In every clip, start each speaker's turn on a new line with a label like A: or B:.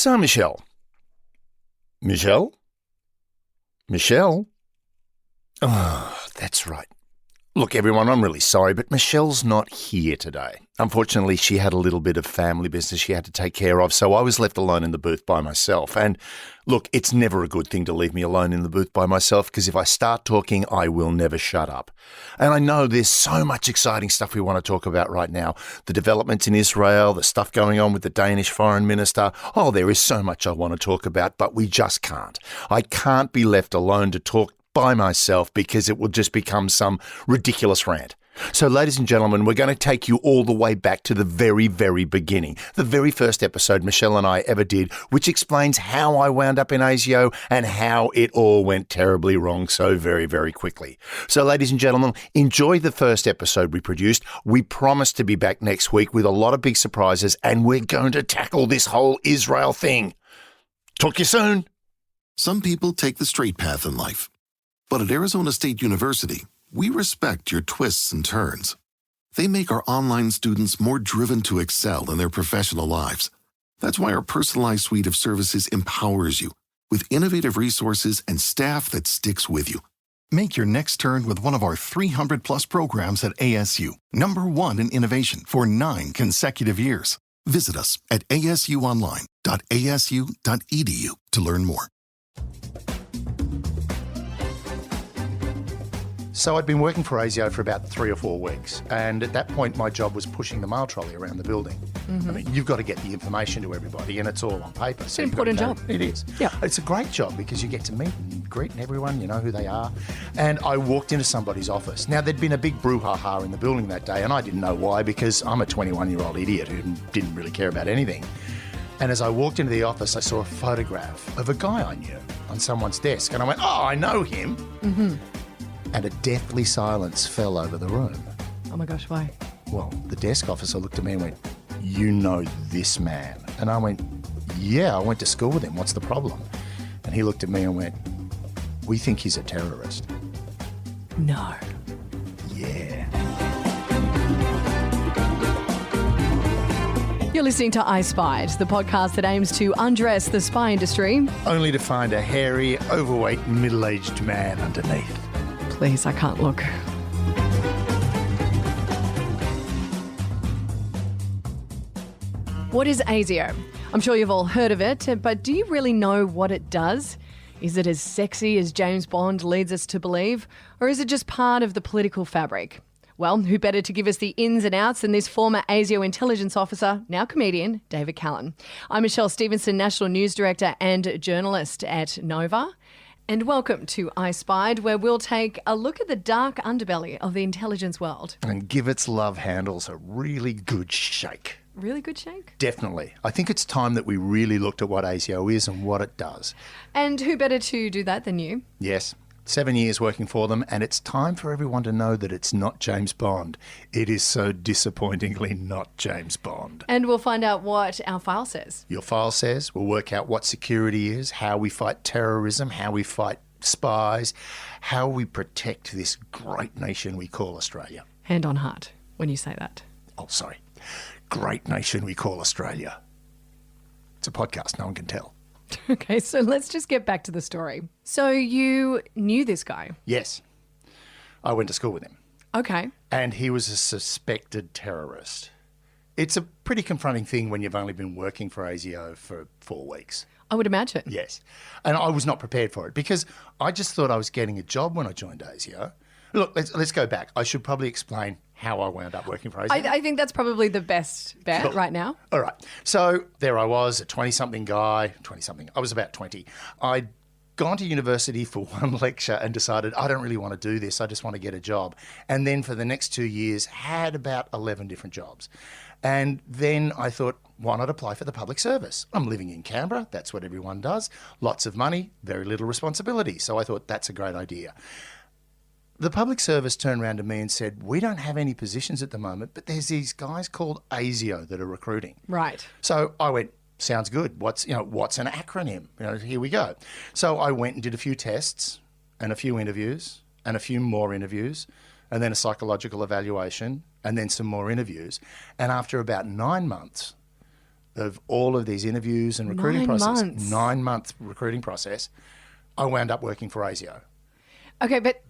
A: So, Michelle? Michelle? Oh, that's right. Look, everyone, I'm really sorry, but Michelle's not here today. Unfortunately, she had a little bit of family business she had to take care of, so I was left alone in the booth by myself. And look, it's never a good thing to leave me alone in the booth by myself, because if I start talking, I will never shut up. And I know there's so much exciting stuff we want to talk about right now. The developments in Israel, the stuff going on with the Danish foreign minister. Oh, there is so much I want to talk about, but we just can't. I can't be left alone to talk by myself because it will just become some ridiculous rant. So, ladies and gentlemen, we're going to take you all the way back to the very, very beginning. The very first episode Michelle and I ever did, which explains how I wound up in ASIO and how it all went terribly wrong so very, very quickly. So, ladies and gentlemen, enjoy the first episode we produced. We promise to be back next week with a lot of big surprises, and we're going to tackle this whole Israel thing. Talk to you soon.
B: Some people take the straight path in life. But at Arizona State University, we respect your twists and turns. They make our online students more driven to excel in their professional lives. That's why our personalized suite of services empowers you with innovative resources and staff that sticks with you. Make your next turn with one of our 300-plus programs at ASU, #1 in innovation for 9 consecutive years. Visit us at asuonline.asu.edu to learn more.
A: So I'd been working for ASIO for about 3 or 4 weeks, and at that point my job was pushing the mail trolley around the building. I mean, you've got to get the information to everybody, and it's all on paper.
C: It's an important job.
A: It is.
C: Yeah.
A: It's a great job because you get to meet and greet everyone, you know who they are. And I walked into somebody's office. Now, there'd been a big brouhaha in the building that day, and I didn't know why, because I'm a 21-year-old idiot who didn't really care about anything. And as I walked into the office, I saw a photograph of a guy I knew on someone's desk, and I went, oh, I know him. And a deathly silence fell over the room.
C: Oh my gosh, why?
A: Well, the desk officer looked at me and went, you know this man? And I went, yeah, I went to school with him. What's the problem? And he looked at me and went, we think he's a terrorist.
C: No.
A: Yeah.
C: You're listening to I Spied, the podcast that aims to undress the spy industry.
A: Only to find a hairy, overweight, middle-aged man underneath.
C: Please, I can't look. What is ASIO? I'm sure you've all heard of it, but do you really know what it does? Is it as sexy as James Bond leads us to believe, or is it just part of the political fabric? Well, who better to give us the ins and outs than this former ASIO intelligence officer, now comedian, David Callan. I'm Michelle Stevenson, National News Director and journalist at Nova. And welcome to I Spied, where we'll take a look at the dark underbelly of the intelligence world.
A: And give its love handles a really good shake.
C: Really good shake?
A: Definitely. I think it's time that we really looked at what ASIO is and what it does.
C: And who better to do that than you?
A: Yes. 7 years working for them, and it's time for everyone to know that it's not James Bond. It is so disappointingly not James Bond.
C: And we'll find out what our file says.
A: Your file says we'll work out what security is, how we fight terrorism, how we fight spies, how we protect this great nation we call Australia.
C: Hand on heart when you say that.
A: Oh, sorry. Great nation we call Australia. It's a podcast, no one can tell.
C: Okay, so let's just get back to the story. So you knew this guy?
A: Yes. I went to school with him.
C: Okay.
A: And he was a suspected terrorist. It's a pretty confronting thing when you've only been working for ASIO for 4 weeks.
C: I would imagine.
A: Yes. And I was not prepared for it because I just thought I was getting a job when I joined ASIO. Look, let's go back. I should probably explain how I wound up working for ASIO.
C: I think that's probably the best bet right now.
A: All right. So there I was, a 20-something guy, I was about 20. I'd gone to university for one lecture and decided I don't really want to do this. I just want to get a job. And then for the next 2 years, had about 11 different jobs. And then I thought, why not apply for the public service? I'm living in Canberra. That's what everyone does. Lots of money, very little responsibility. So I thought that's a great idea. The public service turned around to me and said, we don't have any positions at the moment, but there's these guys called ASIO that are recruiting.
C: Right.
A: So I went, sounds good. What's an acronym? Here we go. So I went and did a few tests and a few interviews and a few more interviews and then a psychological evaluation and then some more interviews. And after about 9 months, of all of these interviews and recruiting
C: 9
A: process,
C: months.
A: 9-month recruiting process, I wound up working for ASIO.
C: Okay, but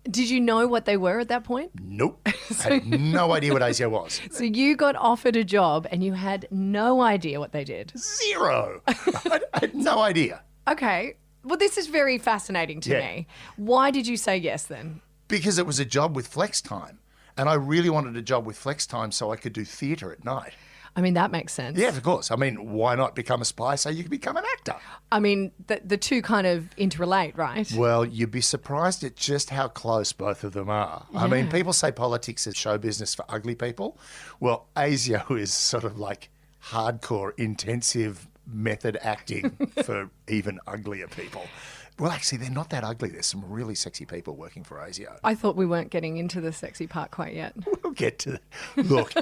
C: did you know what they were at that point?
A: Nope. I had no idea what ASIO was.
C: So you got offered a job and you had no idea what they did.
A: Zero. I had no idea.
C: Okay. Well, this is very fascinating to
A: Yeah.
C: me. Why did you say yes then?
A: Because it was a job with flex time. And I really wanted a job with flex time so I could do theatre at night.
C: I mean, that makes sense.
A: Yeah, of course. I mean, why not become a spy so you can become an actor?
C: I mean, the two kind of interrelate, right?
A: Well, you'd be surprised at just how close both of them are. I mean, people say politics is show business for ugly people. Well, ASIO is sort of like hardcore, intensive method acting for even uglier people. Well, actually, they're not that ugly. There's some really sexy people working for ASIO.
C: I thought we weren't getting into the sexy part quite yet.
A: We'll get to that. Look,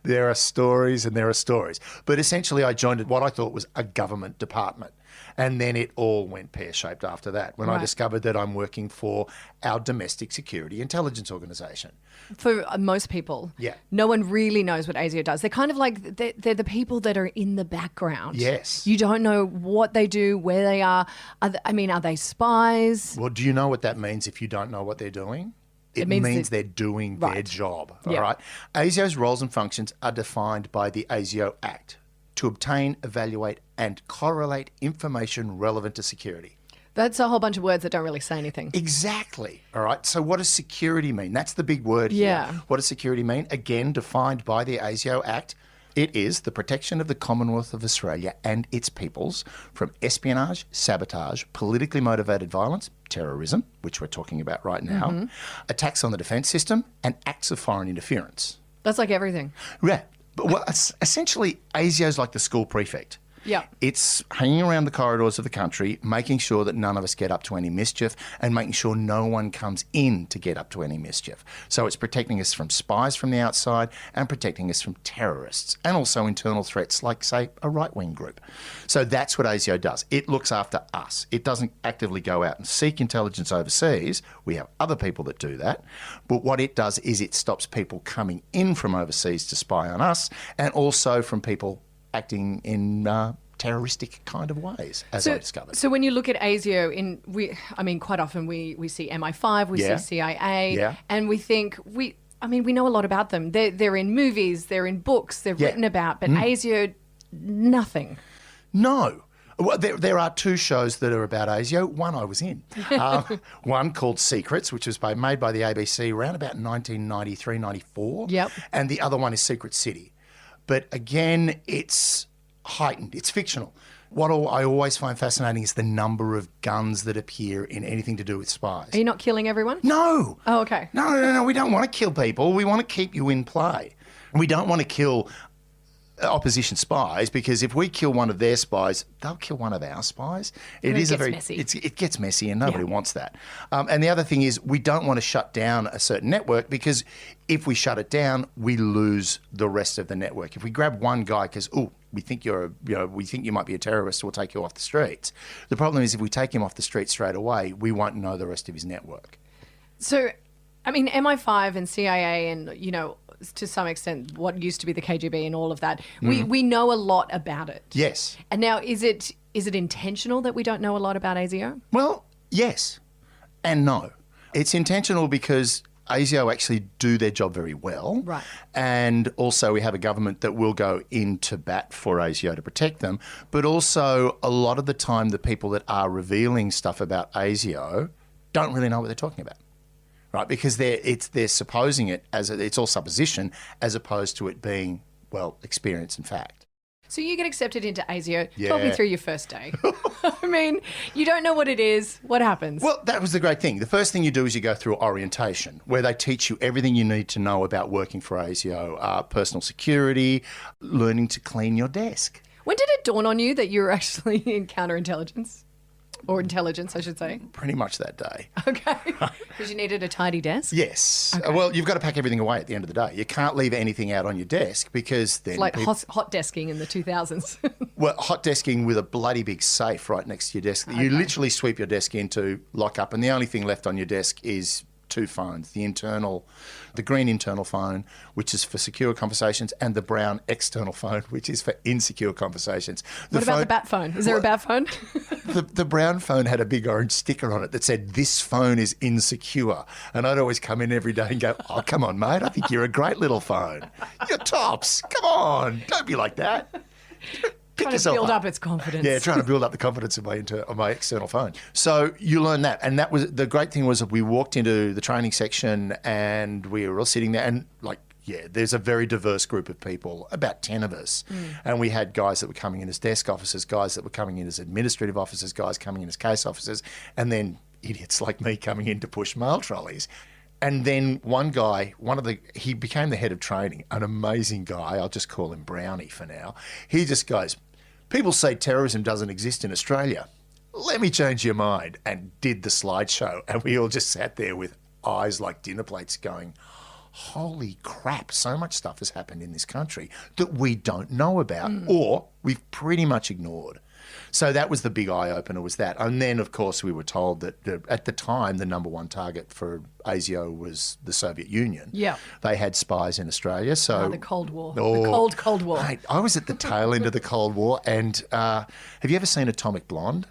A: there are stories and there are stories. But essentially, I joined what I thought was a government department. And then it all went pear-shaped after that when I
C: Right.
A: discovered that I'm working for our domestic security intelligence organisation.
C: For most people,
A: Yeah.
C: no one really knows what ASIO does. They're kind of like, they're the people that are in the background.
A: Yes.
C: You don't know what they do, where they are. Are they spies?
A: Well, do you know what that means if you don't know what they're doing? It
C: means
A: means
C: that-
A: they're doing their
C: Right.
A: job.
C: Yeah.
A: All right. ASIO's roles and functions are defined by the ASIO Act to obtain, evaluate, and correlate information relevant to security.
C: That's a whole bunch of words that don't really say anything.
A: Exactly. All right. So, what does security mean? That's the big word here.
C: Yeah.
A: What does security mean? Again, defined by the ASIO Act. It is the protection of the Commonwealth of Australia and its peoples from espionage, sabotage, politically motivated violence, terrorism, which we're talking about right now, attacks on the defence system, and acts of foreign interference.
C: That's like everything.
A: Yeah. But essentially, ASIO's like the school prefect.
C: Yeah.
A: It's hanging around the corridors of the country, making sure that none of us get up to any mischief and making sure no one comes in to get up to any mischief. So it's protecting us from spies from the outside and protecting us from terrorists and also internal threats like, say, a right-wing group. So that's what ASIO does. It looks after us. It doesn't actively go out and seek intelligence overseas. We have other people that do that. But what it does is it stops people coming in from overseas to spy on us and also from people acting in terroristic kind of ways, as I discovered.
C: So when you look at ASIO, quite often we see MI5, we
A: Yeah.
C: see CIA,
A: Yeah.
C: and we think we know a lot about them. They're in movies, they're in books, they're
A: Yeah.
C: written about, but ASIO, nothing.
A: No. Well, there are two shows that are about ASIO. One I was in. One called Secrets, which was made by the ABC around about 1993, 94.
C: Yep.
A: And the other one is Secret City. But again, it's heightened. It's fictional. What I always find fascinating is the number of guns that appear in anything to do with spies.
C: Are you not killing everyone?
A: No.
C: Oh, okay.
A: No. We don't want to kill people. We want to keep you in play. We don't want to kill opposition spies because if we kill one of their spies, they'll kill one of our spies.
C: It
A: is
C: gets messy.
A: It gets messy, and nobody
C: Yeah.
A: wants that. And the other thing is, we don't want to shut down a certain network because if we shut it down, we lose the rest of the network. If we grab one guy because we think we think you might be a terrorist, we'll take you off the streets. The problem is, if we take him off the streets straight away, we won't know the rest of his network.
C: So, MI5 and CIA and, to some extent, what used to be the KGB and all of that, we know a lot about it.
A: Yes.
C: And now, is it intentional that we don't know a lot about ASIO?
A: Well, yes and no. It's intentional because ASIO actually do their job very well.
C: Right.
A: And also we have a government that will go into bat for ASIO to protect them. But also a lot of the time the people that are revealing stuff about ASIO don't really know what they're talking about. Right, because they're supposing it it's all supposition as opposed to it being, experience and fact.
C: So you get accepted into ASIO. Talk me
A: Yeah.
C: through your first day. You don't know what it is. What happens?
A: Well, that was the great thing. The first thing you do is you go through orientation, where they teach you everything you need to know about working for ASIO, personal security, learning to clean your desk.
C: When did it dawn on you that you were actually in counterintelligence? Or intelligence, I should say.
A: Pretty much that day.
C: Okay. Because you needed a tidy desk?
A: Yes. Well, you've got to pack everything away at the end of the day. You can't leave anything out on your desk because then...
C: It's like hot desking in the 2000s.
A: Well, hot desking with a bloody big safe right next to your desk that you literally sweep your desk into, lock up, and the only thing left on your desk is two phones, the green internal phone, which is for secure conversations, and the brown external phone, which is for insecure conversations.
C: What about the bat phone? Is there a bat phone?
A: The brown phone had a big orange sticker on it that said, "This phone is insecure." And I'd always come in every day and go, "Oh, come on, mate. I think you're a great little phone. You're tops. Come on. Don't be like that."
C: Trying to build up its confidence.
A: Yeah, trying to build up the confidence of my external phone. So you learn that. And that was the great thing was that we walked into the training section and we were all sitting there and there's a very diverse group of people, about 10 of us. And we had guys that were coming in as desk officers, guys that were coming in as administrative officers, guys coming in as case officers, and then idiots like me coming in to push mail trolleys. And then one guy, he became the head of training, an amazing guy. I'll just call him Brownie for now. He just goes, "People say terrorism doesn't exist in Australia. Let me change your mind," and did the slideshow. And we all just sat there with eyes like dinner plates going, holy crap, so much stuff has happened in this country that we don't know about or we've pretty much ignored. So that was the big eye-opener, was that. And then, of course, we were told that at the time, the number one target for ASIO was the Soviet Union.
C: Yeah.
A: They had spies in Australia. So
C: the Cold War. The Cold War.
A: Mate, I was at the tail end of the Cold War. And have you ever seen Atomic Blonde?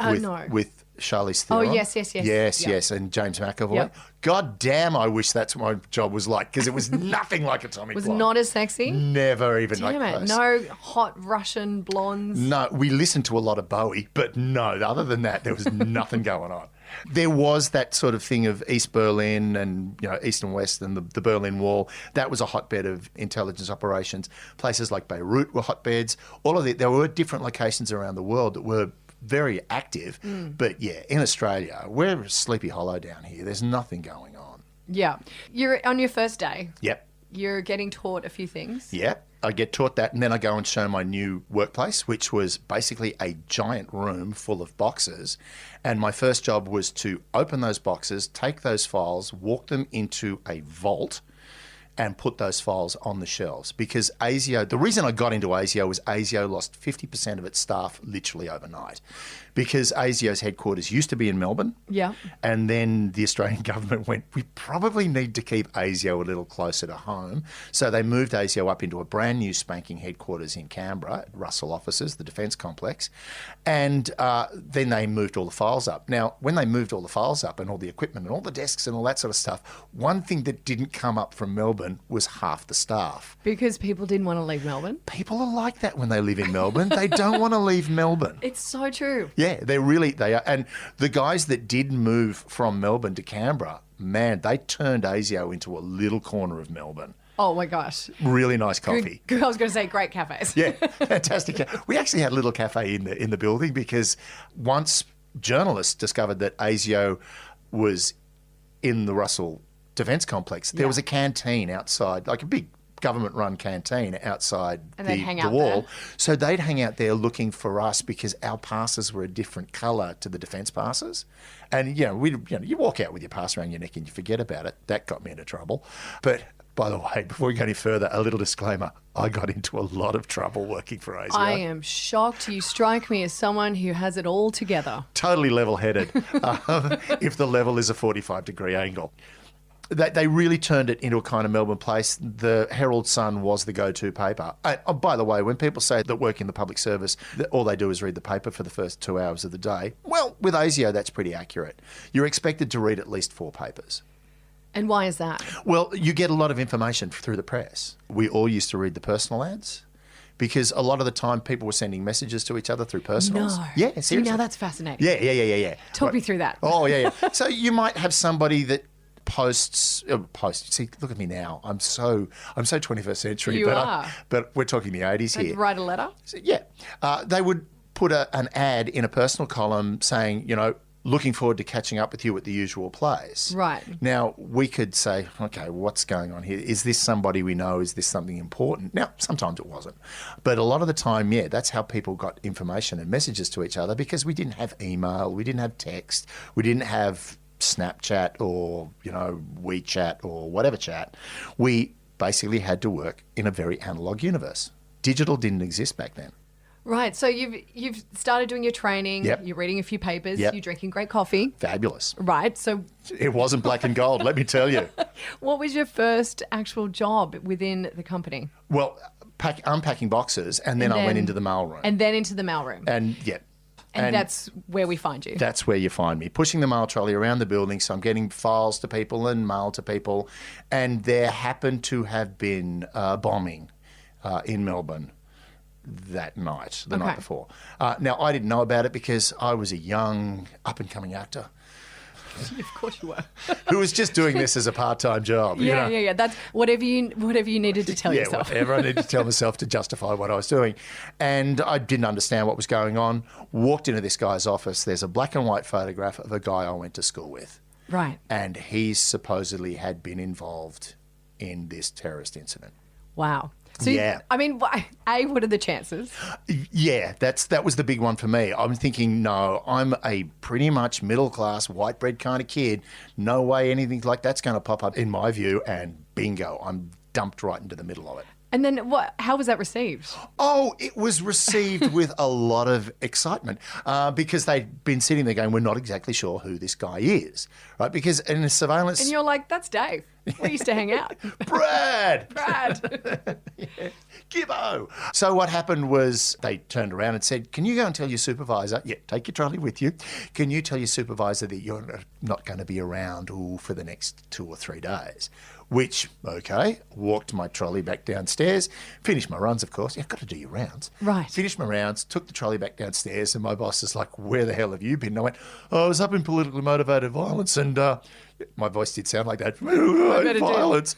C: No.
A: With Charlize Theron.
C: Oh, yes.
A: Yes, and James McAvoy.
C: Yep.
A: God damn, I wish that's what my job was like, because it was nothing like Atomic
C: Was
A: Blonde.
C: not as sexy?
A: Never even
C: Damn
A: like
C: it.
A: close.
C: No hot Russian blondes.
A: No, we listened to a lot of Bowie, but no, other than that, there was nothing going on. There was that sort of thing of East Berlin and, East and West and the Berlin Wall. That was a hotbed of intelligence operations. Places like Beirut were hotbeds. All of it. There were different locations around the world that were very active. But yeah, in Australia, we're Sleepy Hollow down here. There's nothing going on.
C: Yeah. You're on your first day.
A: Yep.
C: You're getting taught a few things.
A: Yep. I get taught that, and then I go and show my new workplace, which was basically a giant room full of boxes. And my first job was to open those boxes, take those files, walk them into a vault, and put those files on the shelves. Because ASIO, the reason I got into ASIO was ASIO lost 50% of its staff literally overnight. Because ASIO's headquarters used to be in Melbourne.
C: Yeah.
A: And then the Australian government went, we probably need to keep ASIO a little closer to home. So they moved ASIO up into a brand new spanking headquarters in Canberra, at Russell Offices, the Defence Complex. And then they moved all the files up. Now, when they moved all the files up and all the equipment and all the desks and all that sort of stuff, one thing that didn't come up from Melbourne was half the staff.
C: Because people didn't want to leave Melbourne.
A: People are like that when they live in Melbourne. They don't want to leave Melbourne.
C: It's so true.
A: Yeah, they are. And the guys that did move from Melbourne to Canberra, man, they turned ASIO into a little corner of Melbourne.
C: Oh my gosh.
A: Really nice coffee.
C: Good, I was going to say great cafes.
A: Yeah, fantastic. We actually had a little cafe in the building because once journalists discovered that ASIO was in the Russell Defence Complex, there was a canteen outside, like a big government-run canteen outside the wall.
C: There.
A: So they'd hang out there looking for us because our passes were a different colour to the defence passes. And, you walk out with your pass around your neck and you forget about it. That got me into trouble. But, by the way, before we go any further, a little disclaimer. I got into a lot of trouble working for ASIO.
C: I am shocked. You strike me as someone who has it all together.
A: Totally level-headed, if the level is a 45-degree angle. They really turned it into a kind of Melbourne place. The Herald Sun was the go-to paper. By the way, when people say that work in the public service, that all they do is read the paper for the first 2 hours of the day, well, with ASIO, that's pretty accurate. You're expected to read at least 4 papers.
C: And why is that?
A: Well, you get a lot of information through the press. We all used to read the personal ads because a lot of the time people were sending messages to each other through personals.
C: No.
A: Yeah, seriously.
C: See, now that's fascinating.
A: Yeah.
C: Talk me through that.
A: Oh, yeah. So you might have somebody that posts. See, look at me now. I'm so 21st century.
C: You are.
A: But we're talking the 80s
C: I'd
A: here.
C: write a letter?
A: So, yeah. They would put an ad in a personal column saying, looking forward to catching up with you at the usual place.
C: Right.
A: Now, we could say, okay, what's going on here? Is this somebody we know? Is this something important? Now, sometimes it wasn't. But a lot of the time, yeah, that's how people got information and messages to each other because we didn't have email, we didn't have text, we didn't have Snapchat or, WeChat or whatever chat. We basically had to work in a very analog universe. Digital didn't exist back then.
C: Right. So you've started doing your training.
A: Yep.
C: You're reading a few papers.
A: Yep.
C: You're drinking great coffee.
A: Fabulous.
C: Right. So
A: It wasn't black and gold, let me tell you.
C: what was your first actual job within the company?
A: Well, unpacking boxes, and then I went into the mailroom.
C: And then into the mailroom.
A: And yeah.
C: And that's where we find you.
A: That's where you find me, pushing the mail trolley around the building. So I'm getting files to people and mail to people. And there happened to have been bombing in Melbourne that night, the night before. Now, I didn't know about it because I was a young, up-and-coming actor
C: Of course you were.
A: who was just doing this as a part-time job. you know?
C: Yeah. That's whatever you needed to tell
A: Yeah,
C: yourself.
A: whatever. I needed to tell myself to justify what I was doing. And I didn't understand what was going on. Walked into this guy's office. There's a black and white photograph of a guy I went to school with.
C: Right.
A: And he supposedly had been involved in this terrorist incident.
C: Wow. So
A: Yeah.
C: I mean, what are the chances?
A: Yeah, that was the big one for me. I'm thinking, no, I'm a pretty much middle-class, white bread kind of kid. No way anything like that's going to pop up in my view. And bingo, I'm dumped right into the middle of it.
C: And then how was that received?
A: Oh, it was received with a lot of excitement because they'd been sitting there going, we're not exactly sure who this guy is, right? Because in a surveillance...
C: And you're like, that's Dave. We used to hang out.
A: Brad!
C: Brad.
A: Gibbo! So what happened was they turned around and said, can you go and tell your supervisor, take your trolley with you, can you tell your supervisor that you're not going to be around for the next 2 or 3 days? Which, okay, walked my trolley back downstairs, finished my runs, of course. You've got to do your rounds.
C: Right.
A: Finished my rounds, took the trolley back downstairs, and my boss is like, where the hell have you been? And I went, I was up in politically motivated violence, and my voice did sound like that. Violence.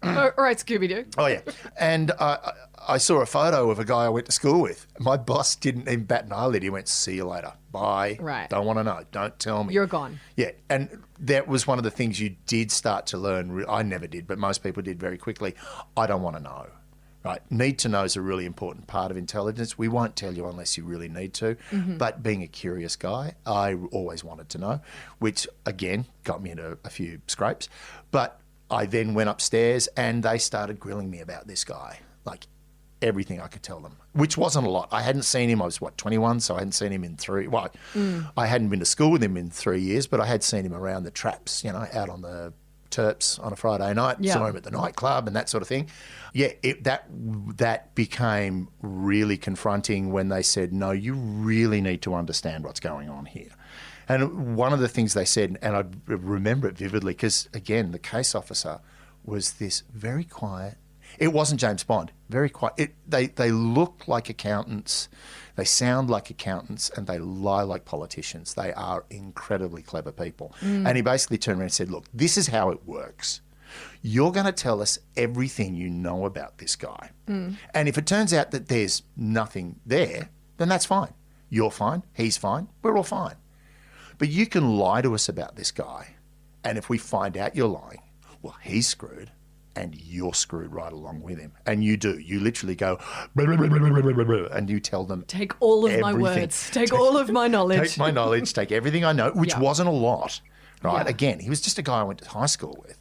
C: All right, Scooby-Doo.
A: Oh, yeah. And I saw a photo of a guy I went to school with. My boss didn't even bat an eyelid. He went, see you later. Bye.
C: Right.
A: Don't want to know. Don't tell me.
C: You're gone.
A: Yeah. And that was one of the things you did start to learn. I never did, but most people did very quickly. I don't want to know. Right. Need to know is a really important part of intelligence. We won't tell you unless you really need to. Mm-hmm. But being a curious guy, I always wanted to know, which, again, got me into a few scrapes. But I then went upstairs and they started grilling me about this guy, like everything I could tell them, which wasn't a lot. I hadn't seen him. I was, 21, so I hadn't seen him in 3. Well, I hadn't been to school with him in 3 years, but I had seen him around the traps, out on the Terps on a Friday night, saw him at the nightclub and that sort of thing. Yeah, that became really confronting when they said, no, you really need to understand what's going on here. And one of the things they said, and I remember it vividly, because, again, the case officer was this very quiet. It wasn't James Bond, very quiet. They look like accountants, they sound like accountants, and they lie like politicians. They are incredibly clever people. And he basically turned around and said, look, this is how it works. You're going to tell us everything you know about this guy. And if it turns out that there's nothing there, then that's fine. You're fine, he's fine, we're all fine. But you can lie to us about this guy, and if we find out you're lying, well, he's screwed, and you're screwed right along with him. And you do. You literally go, and you tell them
C: Take all of my
A: everything.
C: words. Take all of my knowledge.
A: Take my knowledge, take everything I know, which
C: Yeah.
A: wasn't a lot, right?
C: Yeah.
A: Again, he was just a guy I went to high school with.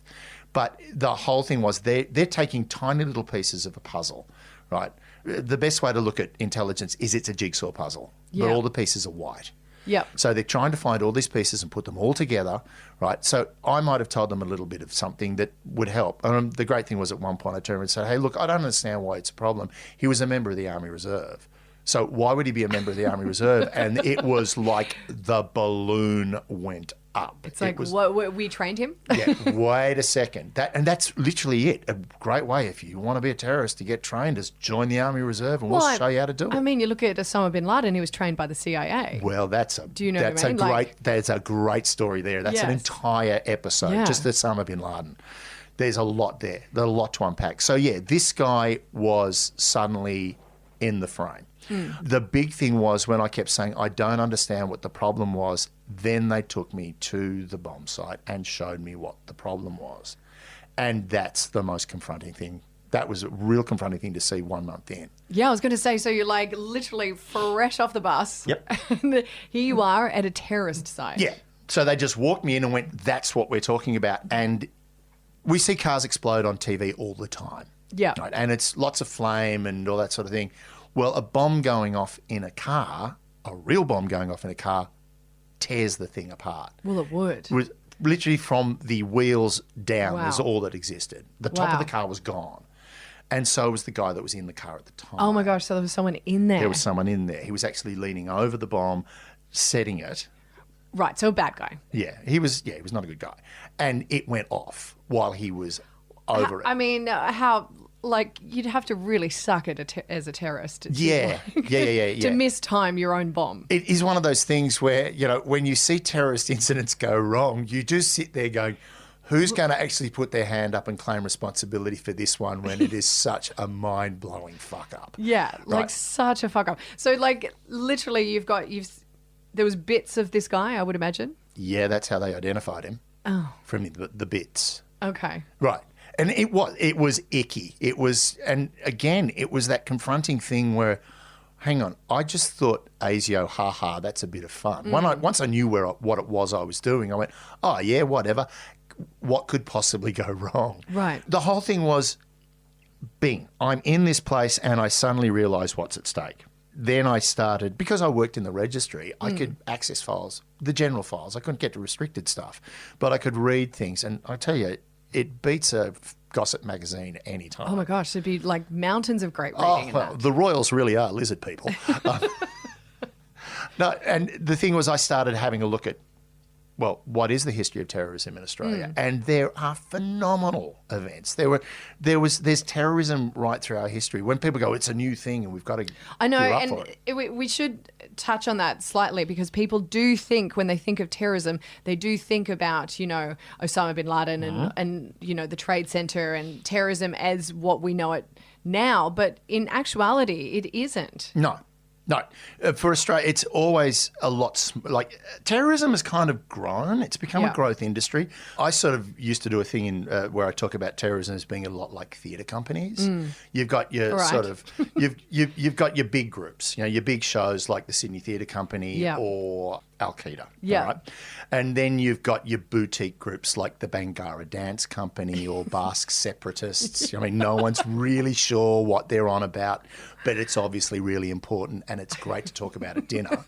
A: But the whole thing was they're taking tiny little pieces of a puzzle, right? The best way to look at intelligence is it's a jigsaw puzzle,
C: Yeah.
A: but all the pieces are white.
C: Yep.
A: So they're trying to find all these pieces and put them all together, right? So I might have told them a little bit of something that would help. The great thing was at one point I turned and said, hey, look, I don't understand why it's a problem. He was a member of the Army Reserve. So why would he be a member of the Army Reserve? And it was like the balloon went up.
C: It's like, what, we trained him?
A: Yeah, wait a second. That's literally it. A great way if you want to be a terrorist to get trained is join the Army Reserve and we'll show you how to do it.
C: I mean, you look at Osama bin Laden, he was trained by the CIA.
A: Well, that's
C: you know what I mean?
A: That's a great story there. That's an
C: Yes.
A: entire episode,
C: Yeah.
A: just Osama bin Laden. There's a lot there. There's a lot to unpack. So yeah, this guy was suddenly in the frame. The big thing was when I kept saying, I don't understand what the problem was, then they took me to the bomb site and showed me what the problem was. And that's the most confronting thing. That was a real confronting thing to see 1 month in.
C: Yeah, I was going to say, so you're like literally fresh off the bus.
A: Yep.
C: And here you are at a terrorist site.
A: Yeah. So they just walked me in and went, that's what we're talking about. And we see cars explode on TV all the time.
C: Yeah.
A: Right? And it's lots of flame and all that sort of thing. Well, a bomb going off in a car, a real bomb going off in a car, tears the thing apart.
C: Well, it would.
A: It was literally from the wheels down was
C: Wow.
A: all that existed. The top of
C: Wow.
A: the car was gone. And so was the guy that was in the car at the time.
C: Oh my gosh, so there was someone in there.
A: There was someone in there. He was actually leaning over the bomb, setting it.
C: Right, so a bad guy.
A: Yeah, he was not a good guy. And it went off while he was over it.
C: I mean, how, like, you'd have to really suck it as a terrorist. To,
A: Yeah.
C: To mistime your own bomb.
A: It is one of those things where, when you see terrorist incidents go wrong, you just sit there going, who's going to actually put their hand up and claim responsibility for this one when it is such a mind-blowing fuck-up?
C: Yeah, like
A: Right.
C: such a fuck up. So, like, literally, there was bits of this guy, I would imagine.
A: Yeah, that's how they identified him. Oh. From the bits.
C: Okay.
A: Right. And it was icky. It was, and again, it was that confronting thing where, hang on, I just thought ASIO, haha, that's a bit of fun. Once I knew what it was I was doing, I went, oh yeah, whatever. What could possibly go wrong?
C: Right.
A: The whole thing was, bing, I'm in this place and I suddenly realised what's at stake. Then I started, because I worked in the registry, I could access files, the general files. I couldn't get to restricted stuff, but I could read things. And I tell you, it beats a gossip magazine any time.
C: Oh my gosh, there'd be like mountains of great reading
A: Oh,
C: in
A: well,
C: that.
A: the royals really are lizard people. No, and the thing was, I started having a look at, well, what is the history of terrorism in Australia? And there are phenomenal events. There's terrorism right through our history. When people go, it's a new thing and we've got to
C: I know,
A: gear up
C: and
A: for it.
C: we should touch on that slightly because people do think, when they think of terrorism, they do think about, Osama bin Laden and the Trade Center and terrorism as what we know it now. But in actuality, it isn't.
A: No. For Australia, it's always a lot terrorism has kind of grown. It's become a
C: Yeah.
A: growth industry. I sort of used to do a thing in where I talk about terrorism as being a lot like theatre companies. You've got your
C: Right.
A: sort of you've got your big groups, your big shows like the Sydney Theatre Company
C: Yeah.
A: or Al Qaeda.
C: Yeah.
A: Right? And then you've got your boutique groups like the Bangara Dance Company or Basque Separatists. I mean, no one's really sure what they're on about, but it's obviously really important and it's great to talk about at dinner.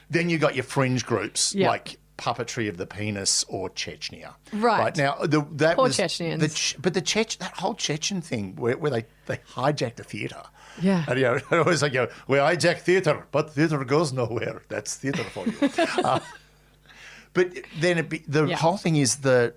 A: Then you've got your fringe groups
C: Yeah.
A: like Puppetry of the Penis or Chechnya.
C: Right.
A: Now, that
C: Poor
A: was
C: Chechnyans.
A: but that whole Chechen thing where they hijacked a theatre.
C: Yeah.
A: And I was like, we hijack theatre, but theatre goes nowhere. That's theatre for you. But then the
C: Yeah.
A: whole thing is the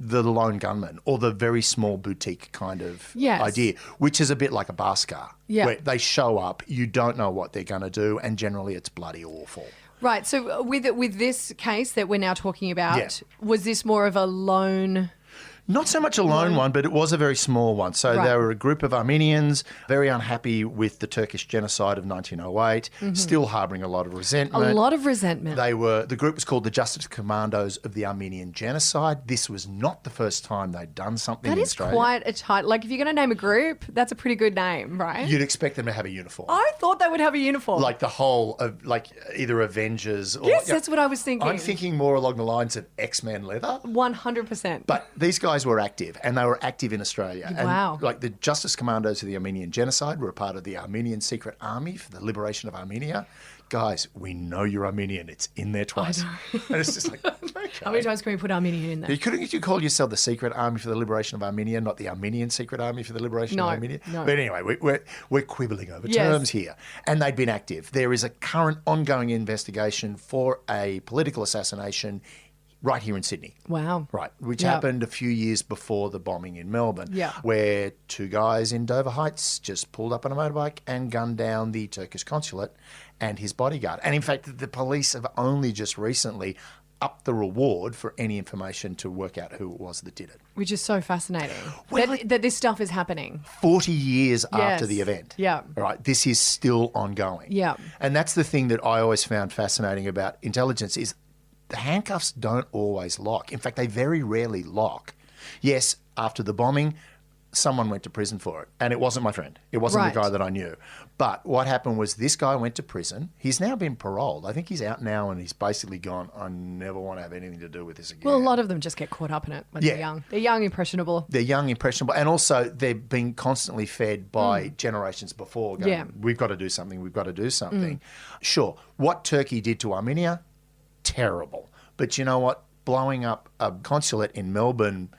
A: lone gunman or the very small boutique kind of
C: Yes.
A: idea, which is a bit like a Baskar,
C: Yeah.
A: where they show up, you don't know what they're going to do, and generally it's bloody awful.
C: Right. So with this case that we're now talking about,
A: Yeah.
C: was this more of a lone?
A: Not so much a lone one, but it was a very small one. So
C: Right.
A: they were a group of Armenians, very unhappy with the Turkish genocide of 1908, still harbouring a lot of resentment.
C: A lot of resentment.
A: The group was called the Justice Commandos of the Armenian Genocide. This was not the first time they'd done something
C: That
A: in
C: is
A: Australia.
C: quite a tight. Like, if you're going to name a group, that's a pretty good name, right?
A: You'd expect them to have a uniform.
C: I thought they would have a uniform.
A: Like the whole of either Avengers or
C: yes, that's what I was thinking.
A: I'm thinking more along the lines of X-Men leather.
C: 100%.
A: But these guys were active, and they were active in Australia.
C: Wow.
A: And the Justice Commandos of the Armenian Genocide were a part of the Armenian Secret Army for the liberation of Armenia. Guys, we know you're Armenian. It's in there twice. And it's just like, okay.
C: How many times can we put Armenian in there?
A: You call yourself the Secret Army for the Liberation of Armenia, not the Armenian Secret Army for the Liberation
C: No,
A: of Armenia?
C: no.
A: But anyway, we're quibbling over
C: Yes.
A: terms here. And they'd been active. There is a current ongoing investigation for a political assassination right here in Sydney.
C: Wow.
A: Right, which
C: Yeah.
A: happened a few years before the bombing in Melbourne,
C: Yeah.
A: where two guys in Dover Heights just pulled up on a motorbike and gunned down the Turkish consulate and his bodyguard. And in fact, the police have only just recently upped the reward for any information to work out who it was that did it.
C: Which is so fascinating
A: Well,
C: that this stuff is happening.
A: 40 years after
C: Yes.
A: the event.
C: Yeah.
A: All right, this is still ongoing.
C: Yeah.
A: And that's the thing that I always found fascinating about intelligence is the handcuffs don't always lock. In fact, they very rarely lock. Yes, after the bombing, someone went to prison for it, and it wasn't my friend. It wasn't
C: Right.
A: the guy that I knew. But what happened was this guy went to prison. He's now been paroled. I think he's out now, and he's basically gone, I never want to have anything to do with this again.
C: Well, a lot of them just get caught up in it when they're
A: Yeah.
C: young. They're young, impressionable.
A: They're young, impressionable, and also they've been constantly fed by generations before going,
C: Yeah.
A: we've got to do something, we've got to do something. Sure, what Turkey did to Armenia, terrible. But you know what? Blowing up a consulate in Melbourne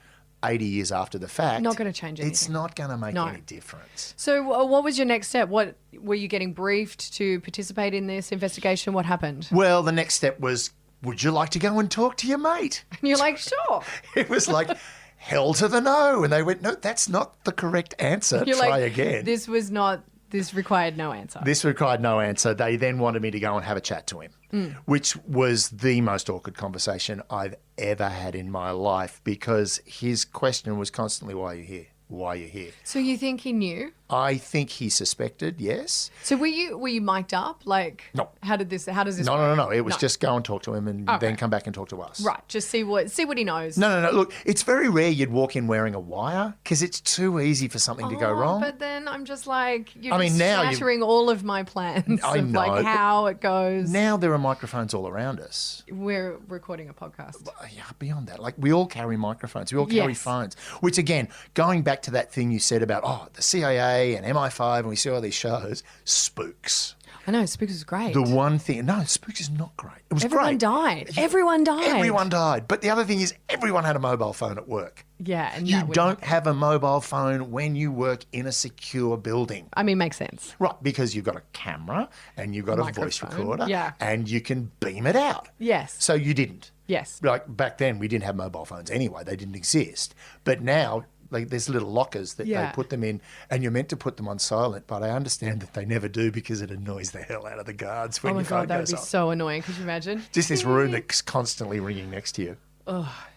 A: 80 years after the fact...
C: Not gonna change
A: It's
C: anything.
A: not going to make
C: No.
A: any difference.
C: So, what was your next step? What were you getting briefed to participate in this investigation? What happened?
A: Well, the next step was, would you like to go and talk to your mate?
C: And you're like, sure.
A: It was like, hell to the no. And they went, no, that's not the correct answer.
C: You're
A: Try
C: like,
A: again.
C: This was not. This required no answer.
A: This required no answer. They then wanted me to go and have a chat to him, which was the most awkward conversation I've ever had in my life because his question was constantly, why are you here? Why are you here?
C: So you think he knew?
A: I think he suspected, yes.
C: So were you mic'd up? Like,
A: No.
C: How does this work?
A: No. It was
C: No.
A: just go and talk to him and
C: Okay.
A: then come back and talk to us.
C: Right. Just see what he knows.
A: No. Look, it's very rare you'd walk in wearing a wire because it's too easy for something to go wrong.
C: But then I'm just like, you're
A: I mean,
C: just
A: now you-
C: shattering all of my plans
A: I
C: of
A: know,
C: like
A: but
C: how it goes.
A: Now there are microphones all around us.
C: We're recording a podcast.
A: Yeah, beyond that, like we all carry microphones, we all carry
C: Yes.
A: phones, which again, going back to that thing you said about, the CIA and MI5, and we see all these shows, Spooks.
C: I know, Spooks is great.
A: The one thing, no, Spooks is not great. It was
C: Everyone
A: great.
C: died. Everyone died.
A: Everyone died. But the other thing is everyone had a mobile phone at work.
C: Yeah, and
A: You
C: that would
A: don't
C: happen.
A: have a mobile phone when you work in a secure building.
C: I mean, makes sense.
A: Right, because you've got a camera and you've got a voice
C: Microphone,
A: recorder
C: yeah.
A: and you can beam it out.
C: Yes.
A: So you didn't.
C: Yes.
A: Like back then, we didn't have mobile phones anyway. They didn't exist. But now, like there's little lockers that
C: Yeah.
A: they put them in and you're meant to put them on silent. But I understand that they never do because it annoys the hell out of the guards when
C: Oh my
A: your phone
C: God, that would
A: goes
C: be
A: off.
C: so annoying. Could you imagine?
A: Just this room that's constantly ringing next to you.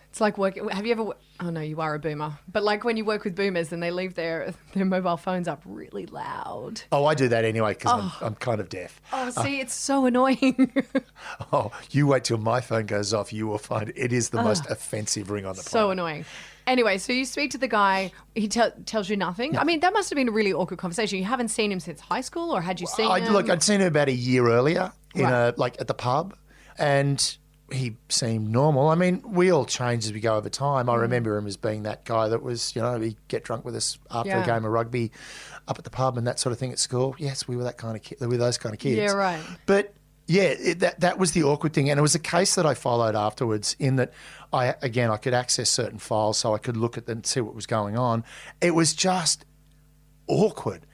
C: It's like working. Have you ever? Oh no, you are a boomer. But like when you work with boomers and they leave their mobile phones up really loud.
A: Oh, I do that anyway because I'm kind of deaf.
C: Oh, see, it's so annoying.
A: Oh, you wait till my phone goes off. You will find it is the most offensive ring on the
C: So
A: planet.
C: annoying. Anyway, so you speak to the guy. He tells you nothing. I mean, that must have been a really awkward conversation. You haven't seen him since high school, or had you seen him?
A: Look, I'd seen him about a year earlier in
C: Right.
A: at the pub, and he seemed normal. I mean, we all change as we go over time. I remember him as being that guy that was, he'd get drunk with us after
C: Yeah.
A: a game of rugby up at the pub and that sort of thing at school. Yes, we were that kind of kid. We were those kind of kids.
C: Yeah, right.
A: But yeah, that was the awkward thing, and it was a case that I followed afterwards. In that, I could access certain files, so I could look at them and see what was going on. It was just awkward.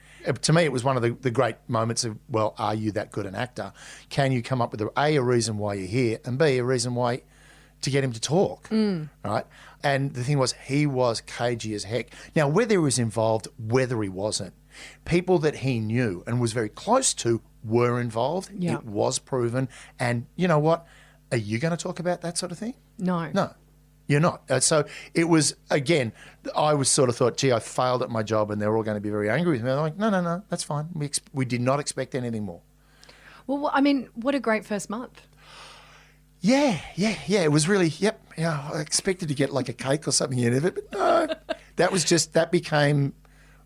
A: To me, it was one of the great moments of, well, are you that good an actor? Can you come up with a reason why you're here, and B, a reason why to get him to talk, right? And the thing was, he was cagey as heck. Now, whether he was involved, whether he wasn't, people that he knew and was very close to were involved.
C: Yeah.
A: It was proven. And you know what? Are you going to talk about that sort of thing?
C: No.
A: No, you're not. So it was, again, I was sort of thought, gee, I failed at my job and they're all going to be very angry with me. I'm like, no, that's fine. We did not expect anything more.
C: Well, I mean, what a great first month.
A: Yeah. It was really, yeah. I expected to get like a cake or something out of it, but no. that became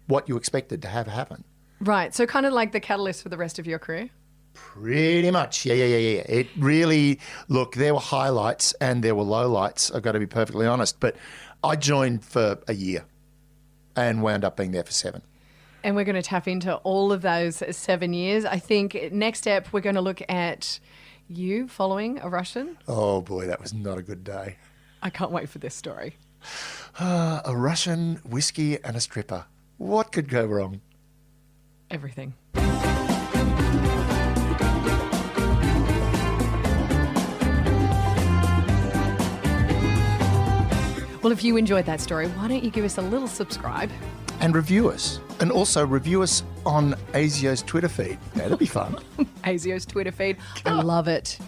A: what you expected to have happen.
C: Right. So kind of like the catalyst for the rest of your career.
A: Pretty much, yeah. It really, look, there were highlights and there were lowlights, I've got to be perfectly honest, but I joined for a year and wound up being there for 7.
C: And we're going to tap into all of those 7 years. I think next step, we're going to look at you following a Russian.
A: Oh boy, that was not a good day.
C: I can't wait for this story.
A: A Russian, whiskey and a stripper. What could go wrong?
C: Everything. Well, if you enjoyed that story, why don't you give us a little subscribe?
A: And review us. And also review us on ASIO's Twitter feed. That'd be fun.
C: ASIO's Twitter feed. I love it.